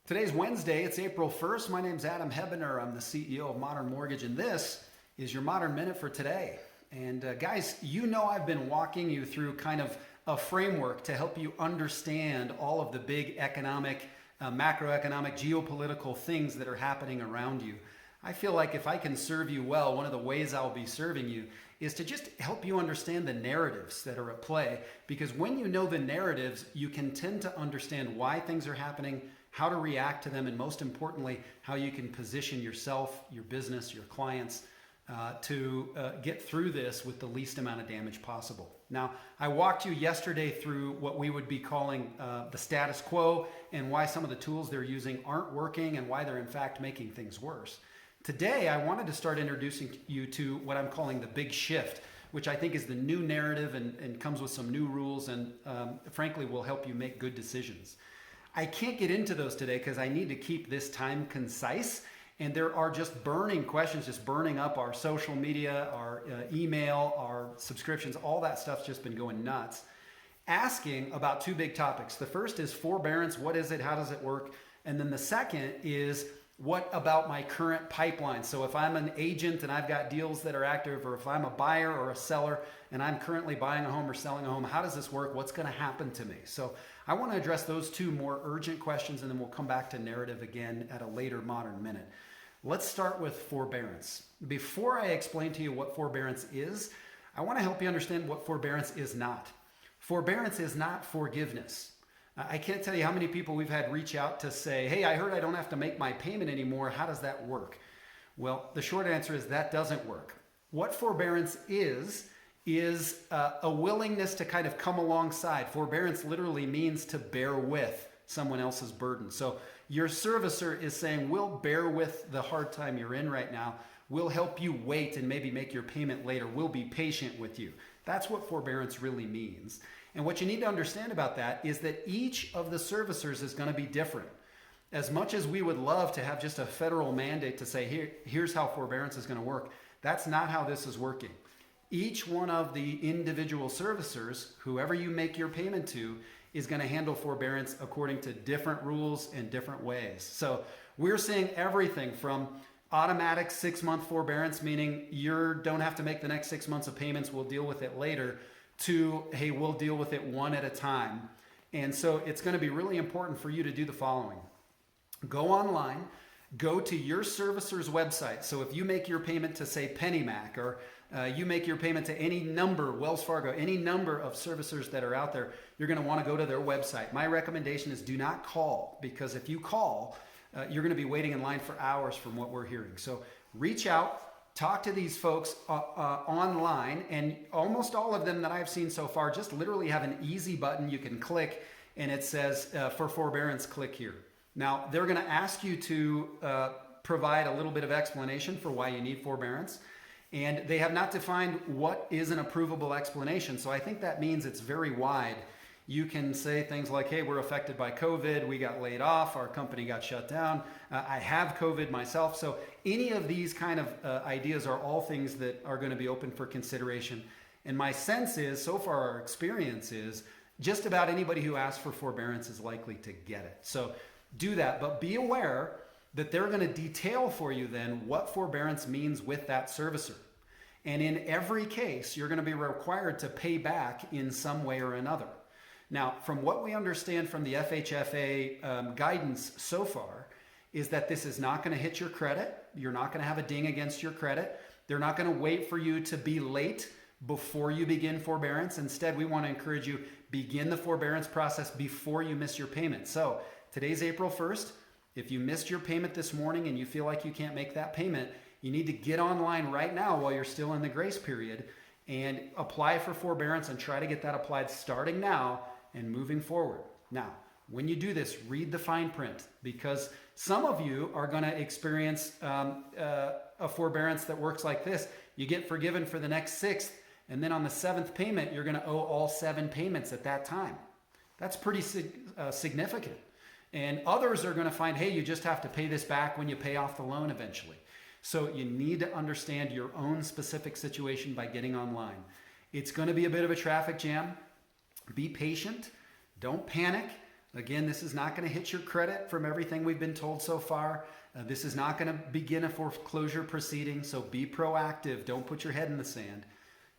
Today's Wednesday, it's April 1st. My name's Adam Hebener. I'm the CEO of Modern Mortgage, and this is your Modern Minute for today. And guys, you know I've been walking you through kind of a framework to help you understand all of the big economic, macroeconomic, geopolitical things that are happening around you. I feel like if I can serve you well, one of the ways I'll be serving you is to just help you understand the narratives that are at play. Because when you know the narratives, you can tend to understand why things are happening, how to react to them, and most importantly, how you can position yourself, your business, your clients to get through this with the least amount of damage possible. Now, I walked you yesterday through what we would be calling the status quo and why some of the tools they're using aren't working and why they're in fact making things worse. Today, I wanted to start introducing you to what I'm calling the big shift, which I think is the new narrative and comes with some new rules and frankly will help you make good decisions. I can't get into those today because I need to keep this time concise, and there are just burning questions, just burning up our social media, our email, our subscriptions, all that stuff's just been going nuts, asking about two big topics. The first is forbearance. What is it? How does it work? And then the second is, what about my current pipeline? So if I'm an agent and I've got deals that are active, or if I'm a buyer or a seller and I'm currently buying a home or selling a home, how does this work? What's going to happen to me? So I want to address those two more urgent questions, and then we'll come back to narrative again at a later Modern Minute. Let's start with forbearance. Before I explain to you what forbearance is, I want to help you understand what forbearance is not. Forbearance is not forgiveness. I can't tell you how many people we've had reach out to say, hey, I heard I don't have to make my payment anymore. How does that work? Well, the short answer is that doesn't work. What forbearance is a willingness to kind of come alongside. Forbearance literally means to bear with someone else's burden. So your servicer is saying, we'll bear with the hard time you're in right now. We'll help you wait and maybe make your payment later. We'll be patient with you. That's what forbearance really means. And what you need to understand about that is that each of the servicers is going to be different. As much as we would love to have just a federal mandate to say, here's how forbearance is going to work, that's not how this is working. Each one of the individual servicers, whoever you make your payment to, is going to handle forbearance according to different rules and different ways. So we're seeing everything from automatic 6-month forbearance, meaning you don't have to make the next 6 months of payments, we'll deal with it later, to, hey, we'll deal with it one at a time. And so it's going to be really important for you to do the following. Go online, go to your servicer's website. So if you make your payment to, say, PennyMac, or you make your payment to any number, Wells Fargo, any number of servicers that are out there, you're going to want to go to their website. My recommendation is do not call, because if you call, you're going to be waiting in line for hours from what we're hearing. So reach out. Talk to these folks online, and almost all of them that I've seen so far just literally have an easy button you can click, and it says, for forbearance, click here. Now, they're going to ask you to provide a little bit of explanation for why you need forbearance, and they have not defined what is an approvable explanation, so I think that means it's very wide. You can say things like, hey, we're affected by COVID, we got laid off, our company got shut down, I have COVID myself. So any of these kind of ideas are all things that are going to be open for consideration. And my sense is, so far our experience is, just about anybody who asks for forbearance is likely to get it. So do that, but be aware that they're going to detail for you then what forbearance means with that servicer. And in every case, you're going to be required to pay back in some way or another. Now, from what we understand from the FHFA guidance so far, is that this is not going to hit your credit. You're not going to have a ding against your credit. They're not going to wait for you to be late before you begin forbearance. Instead, we want to encourage you, begin the forbearance process before you miss your payment. So today's April 1st. If you missed your payment this morning and you feel like you can't make that payment, you need to get online right now while you're still in the grace period and apply for forbearance and try to get that applied starting now and moving forward. Now, when you do this, read the fine print, because some of you are going to experience a forbearance that works like this. You get forgiven for the next 6th, and then on the 7th payment, you're going to owe all 7 payments at that time. That's pretty significant. And others are going to find, hey, you just have to pay this back when you pay off the loan eventually. So you need to understand your own specific situation by getting online. It's going to be a bit of a traffic jam. Be patient. Don't panic. Again, this is not going to hit your credit from everything we've been told so far. This is not going to begin a foreclosure proceeding, so be proactive. Don't put your head in the sand.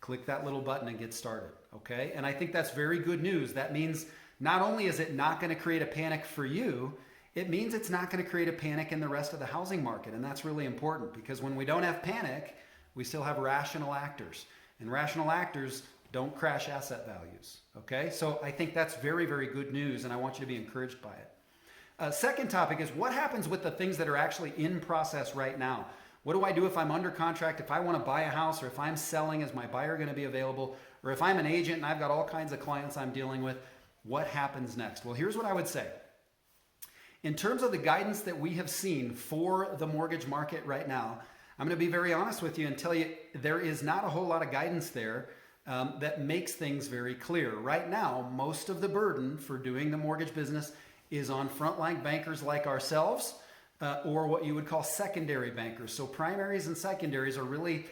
Click that little button and get started, okay? And I think that's very good news. That means not only is it not going to create a panic for you, it means it's not going to create a panic in the rest of the housing market. And that's really important, because when we don't have panic, we still have rational actors. And rational actors don't crash asset values, okay? So I think that's very, very good news, and I want you to be encouraged by it. Second topic is, what happens with the things that are actually in process right now? What do I do if I'm under contract, if I want to buy a house, or if I'm selling, is my buyer going to be available? Or if I'm an agent and I've got all kinds of clients I'm dealing with, what happens next? Well, here's what I would say. In terms of the guidance that we have seen for the mortgage market right now, I'm going to be very honest with you and tell you there is not a whole lot of guidance there that makes things very clear. Right now, most of the burden for doing the mortgage business is on frontline bankers like ourselves, or what you would call secondary bankers. So primaries and secondaries are really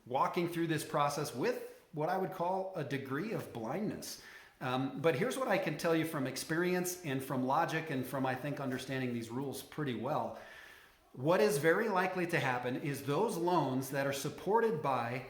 walking through this process with what I would call a degree of blindness. But here's what I can tell you from experience and from logic and from, I think, understanding these rules pretty well. What is very likely to happen is those loans that are supported by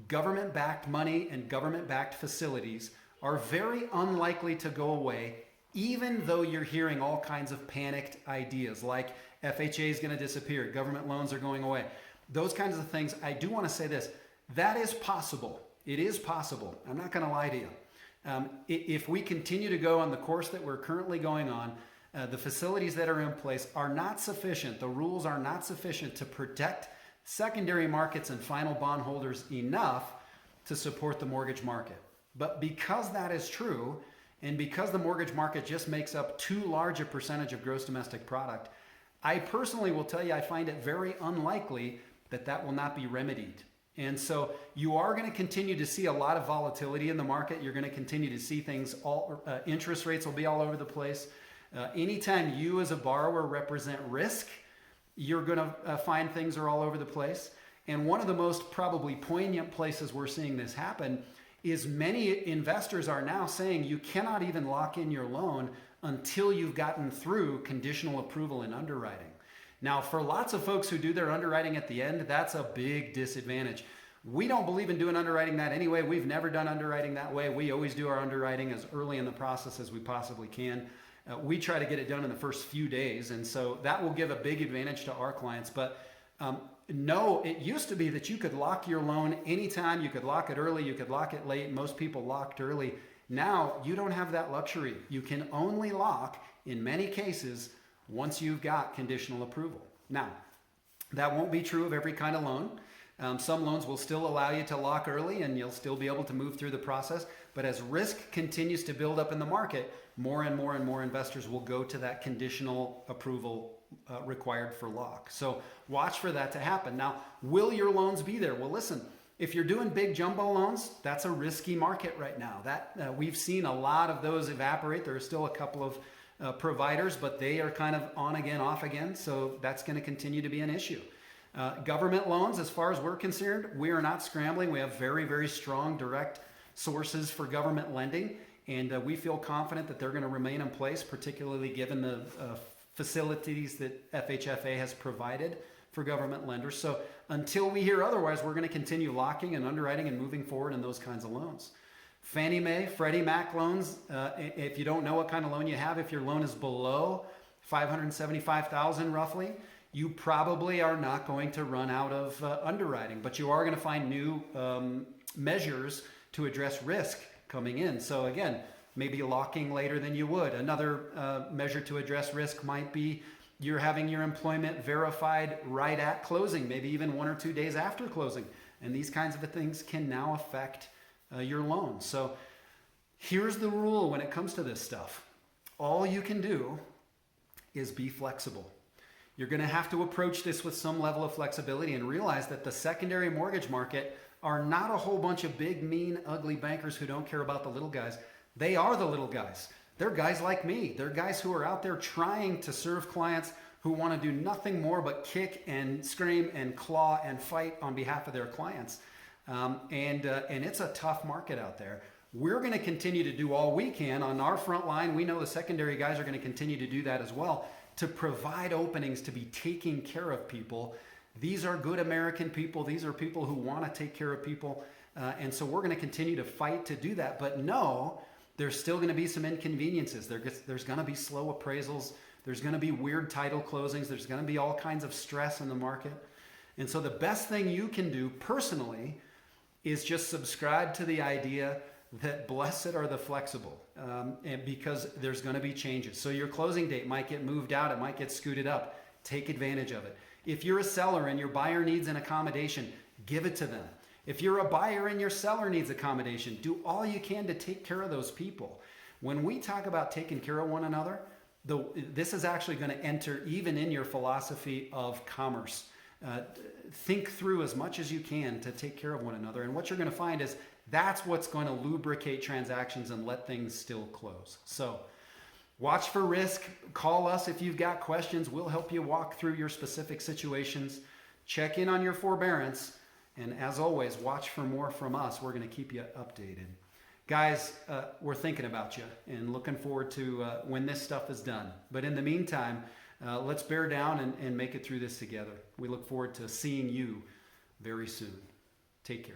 government-backed money and government-backed facilities are very unlikely to go away, even though you're hearing all kinds of panicked ideas like FHA is going to disappear, government loans are going away. Those kinds of things. I do want to say this. That is possible. It is possible. I'm not going to lie to you. If we continue to go on the course that we're currently going on, the facilities that are in place are not sufficient. The rules are not sufficient to protect secondary markets and final bondholders enough to support the mortgage market. But because that is true, and because the mortgage market just makes up too large a percentage of gross domestic product, I personally will tell you I find it very unlikely that that will not be remedied. And so you are going to continue to see a lot of volatility in the market. You're going to continue to see things, interest rates will be all over the place. Anytime you as a borrower represent risk, you're going to find things are all over the place. And one of the most probably poignant places we're seeing this happen is many investors are now saying you cannot even lock in your loan until you've gotten through conditional approval and underwriting. Now, for lots of folks who do their underwriting at the end, that's a big disadvantage. We don't believe in doing underwriting that anyway. We've never done underwriting that way. We always do our underwriting as early in the process as we possibly can. We try to get it done in the first few days, and so that will give a big advantage to our clients. But no, it used to be that you could lock your loan anytime. You could lock it early, you could lock it late. Most people locked early. Now, you don't have that luxury. You can only lock, in many cases, once you've got conditional approval. Now, that won't be true of every kind of loan. Some loans will still allow you to lock early and you'll still be able to move through the process. But as risk continues to build up in the market, more and more and more investors will go to that conditional approval required for lock. So watch for that to happen. Now, will your loans be there? Well, listen, if you're doing big jumbo loans, that's a risky market right now. We've seen a lot of those evaporate. There are still a couple of providers, but they are kind of on again, off again. So that's going to continue to be an issue. Government loans, as far as we're concerned, we are not scrambling. We have very, very strong direct sources for government lending, and we feel confident that they're going to remain in place, particularly given the facilities that FHFA has provided for government lenders. So until we hear otherwise, we're going to continue locking and underwriting and moving forward in those kinds of loans. Fannie Mae, Freddie Mac loans, if you don't know what kind of loan you have, if your loan is below $575,000 roughly, you probably are not going to run out of underwriting, but you are going to find new measures to address risk coming in. So again, maybe locking later than you would. Another measure to address risk might be you're having your employment verified right at closing, maybe even 1 or 2 days after closing. And these kinds of things can now affect your loan. So here's the rule when it comes to this stuff. All you can do is be flexible. You're going to have to approach this with some level of flexibility and realize that the secondary mortgage market are not a whole bunch of big, mean, ugly bankers who don't care about the little guys. They are the little guys. They're guys like me. They're guys who are out there trying to serve clients who want to do nothing more but kick and scream and claw and fight on behalf of their clients. And it's a tough market out there. We're going to continue to do all we can on our front line. We know the secondary guys are going to continue to do that as well, to provide openings, to be taking care of people. These are good American people. These are people who want to take care of people. And so we're going to continue to fight to do that. But no, there's still going to be some inconveniences. There's going to be slow appraisals. There's going to be weird title closings. There's going to be all kinds of stress in the market. And so the best thing you can do personally is just subscribe to the idea that blessed are the flexible, and because there's going to be changes. So your closing date might get moved out. It might get scooted up. Take advantage of it. If you're a seller and your buyer needs an accommodation, give it to them. If you're a buyer and your seller needs accommodation, do all you can to take care of those people. When we talk about taking care of one another, this is actually going to enter even in your philosophy of commerce. Think through as much as you can to take care of one another. And what you're going to find is that's what's going to lubricate transactions and let things still close. So watch for risk. Call us if you've got questions. We'll help you walk through your specific situations. Check in on your forbearance. And as always, watch for more from us. We're going to keep you updated. Guys, we're thinking about you and looking forward to when this stuff is done. But in the meantime, let's bear down and make it through this together. We look forward to seeing you very soon. Take care.